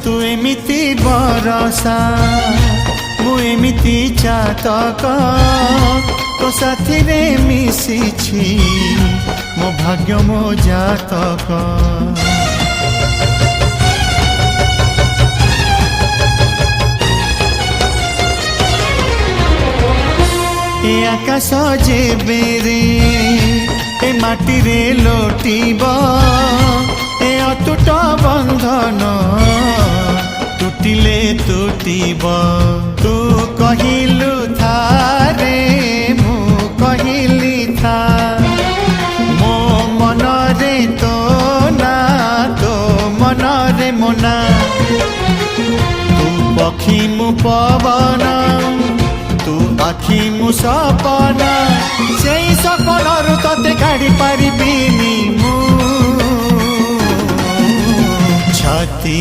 तू एमिति बरसा मु एमिति चातक तो साथी रे मिशिछि मो भाग्य मो जातक। ए आकाश जेबे रे ए माटी रे लोटिब ए अटूट बंधन टूटिले टूटिब। तू कहिलु था रे मु कहिली था मो मन रे तो ना तो मन रे मोना। तू पक्षी मु पवन तू आखि मु सपना से सपनरु तते काढ़ी पारिबिनी मु छाती